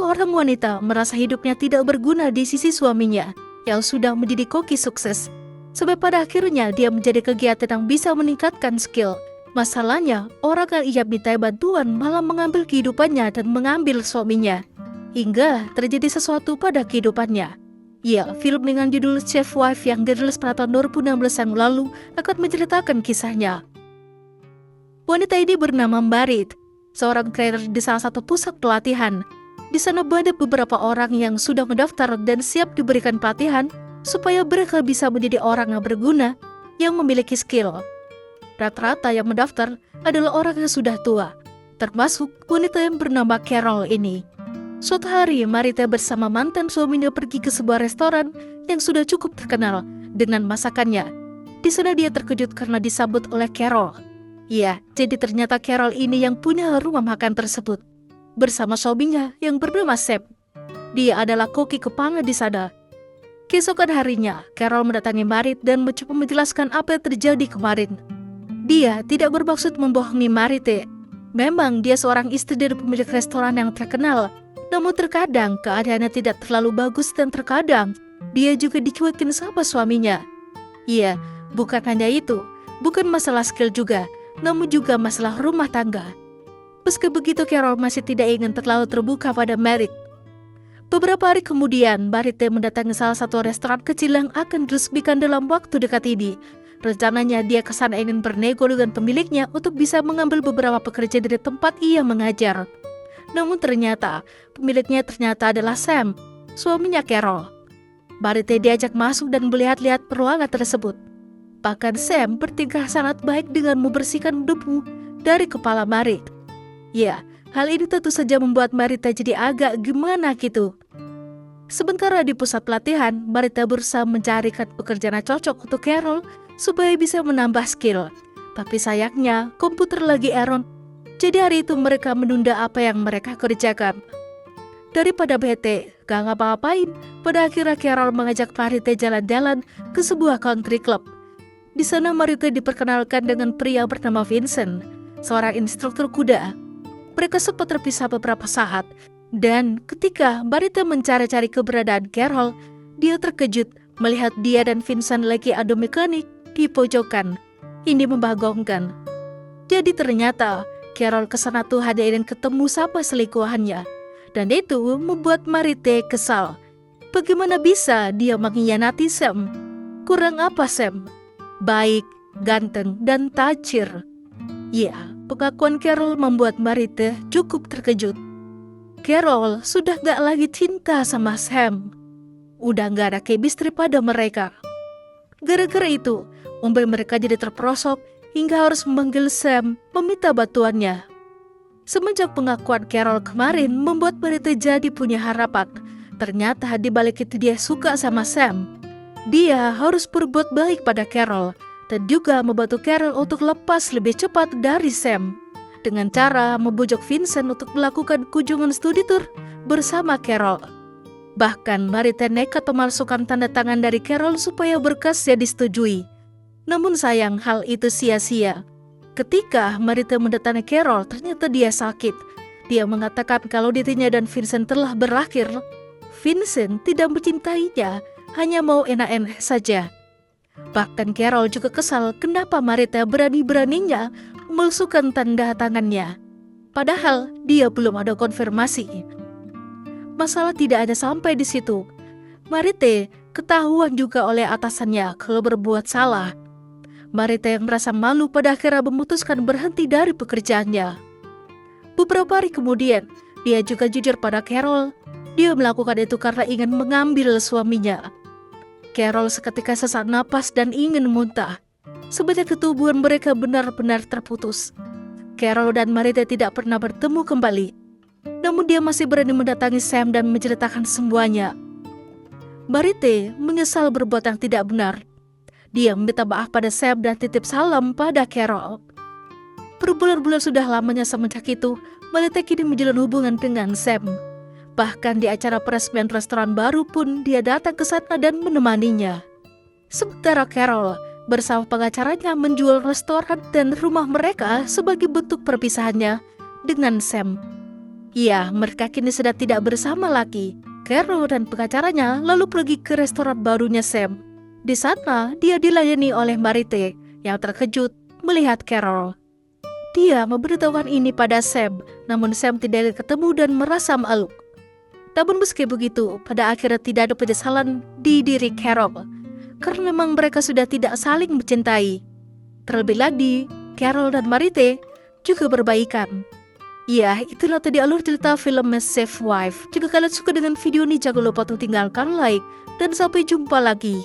seorang wanita merasa hidupnya tidak berguna di sisi suaminya yang sudah menjadi koki sukses. Sampai pada akhirnya dia menjadi kegiatan yang bisa meningkatkan skill. Masalahnya, orang yang ia mintai bantuan malah mengambil kehidupannya dan mengambil suaminya. Hingga terjadi sesuatu pada kehidupannya. Ya, film dengan judul Chef Wife yang dirilis pada tahun 2016 yang lalu akan menceritakan kisahnya. Wanita ini bernama Marit, seorang trainer di salah satu pusat pelatihan. Di sana banyak beberapa orang yang sudah mendaftar dan siap diberikan pelatihan supaya mereka bisa menjadi orang yang berguna, yang memiliki skill. Rata-rata yang mendaftar adalah orang yang sudah tua, termasuk wanita yang bernama Carol ini. Suatu hari, Marita bersama mantan suaminya pergi ke sebuah restoran yang sudah cukup terkenal dengan masakannya. Di sana dia terkejut karena disambut oleh Carol. Ya, jadi ternyata Carol ini yang punya rumah makan tersebut, bersama suaminya yang bernama Sam. Dia adalah koki kepala di sana. Keesokan harinya, Carol mendatangi Marit dan mencoba menjelaskan apa yang terjadi kemarin. Dia tidak bermaksud membohongi Marite. Memang dia seorang istri dari pemilik restoran yang terkenal. Namun terkadang keadaannya tidak terlalu bagus dan terkadang dia juga dicuekin sama suaminya. Iya, bukan hanya itu. Bukan masalah skill juga, namun juga masalah rumah tangga. Meski begitu, Carol masih tidak ingin terlalu terbuka pada Marit. Beberapa hari kemudian, Marite mendatangi salah satu restoran kecil yang akan diresmikan dalam waktu dekat ini. Rencananya dia ke sana ingin bernego dengan pemiliknya untuk bisa mengambil beberapa pekerja dari tempat ia mengajar. Namun ternyata, pemiliknya adalah Sam, suaminya Carol. Marite diajak masuk dan melihat-lihat ruangan tersebut. Bahkan Sam bertingkah sangat baik dengan membersihkan debu dari kepala Marit. Ya, hal ini tentu saja membuat Marita jadi agak gimana gitu. Sementara di pusat pelatihan, Marita berusaha mencarikan pekerjaan yang cocok untuk Carol supaya bisa menambah skill. Tapi sayangnya, komputer lagi error. Jadi hari itu mereka menunda apa yang mereka kerjakan. Daripada bete, gak ngapa-ngapain, pada akhirnya Carol mengajak Marita jalan-jalan ke sebuah country club. Di sana Marita diperkenalkan dengan pria bernama Vincent, seorang instruktur kuda. Mereka sempat terpisah beberapa saat, dan ketika Marita mencari-cari keberadaan Carol, dia terkejut melihat dia dan Vincent lagi adu mekanik di pojokan. Ini membagongkan. Jadi ternyata Carol kesana tuh hanya ingin ketemu sama selingkuhannya, dan itu membuat Marita kesal. Bagaimana bisa dia mengkhianati Sam? Kurang apa Sam? Baik, ganteng, dan tajir. Ya, pengakuan Carol membuat Marita cukup terkejut. Carol sudah gak lagi cinta sama Sam. Udah gak ada chemistry pada mereka. Gara-gara itu, membuat mereka jadi terperosok hingga harus memanggil Sam meminta bantuannya. Semenjak pengakuan Carol kemarin membuat Marita jadi punya harapan. Ternyata di balik itu dia suka sama Sam. Dia harus berbuat baik pada Carol dan juga membantu Carol untuk lepas lebih cepat dari Sam dengan cara membujuk Vincent untuk melakukan kunjungan studi tour bersama Carol. Bahkan Marita nekat memalsukan tanda tangan dari Carol supaya berkasnya disetujui. Namun sayang hal itu sia-sia. Ketika Marita mendatangi Carol, ternyata dia sakit. Dia mengatakan kalau datingnya dan Vincent telah berakhir. Vincent tidak mencintainya, hanya mau enak-enak saja. Bahkan Carol juga kesal kenapa Marita berani-beraninya memalsukan tanda tangannya. Padahal dia belum ada konfirmasi. Masalah tidak ada sampai di situ. Marita ketahuan juga oleh atasannya kalau berbuat salah. Marita yang merasa malu pada akhirnya memutuskan berhenti dari pekerjaannya. Beberapa hari kemudian, dia juga jujur pada Carol. Dia melakukan itu karena ingin mengambil suaminya. Carol seketika sesak napas dan ingin muntah. Sebenarnya ketubuhan mereka benar-benar terputus. Carol dan Marita tidak pernah bertemu kembali. Namun dia masih berani mendatangi Sam dan menceritakan semuanya. Marita menyesal berbuat yang tidak benar. Dia meminta maaf pada Sam dan titip salam pada Carol. Berbulan-bulan sudah lamanya semenjak itu, Marita kini menjalin hubungan dengan Sam. Bahkan di acara peresmian restoran baru pun dia datang ke sana dan menemaninya. Sementara Carol bersama pengacaranya menjual restoran dan rumah mereka sebagai bentuk perpisahannya dengan Sam. Ya, mereka kini sudah tidak bersama lagi. Carol dan pengacaranya lalu pergi ke restoran barunya Sam. Di sana, dia dilayani oleh Marite yang terkejut melihat Carol. Dia memberitahukan ini pada Sam, namun Sam tidak ketemu dan merasa malu. Namun meski begitu, pada akhirnya tidak ada penyesalan di diri Carol, karena memang mereka sudah tidak saling mencintai. Terlebih lagi, Carol dan Marite juga berbaikan. Ya, itulah tadi alur cerita film Safe Wife. Jika kalian suka dengan video ini, jangan lupa untuk tinggalkan like. Dan sampai jumpa lagi.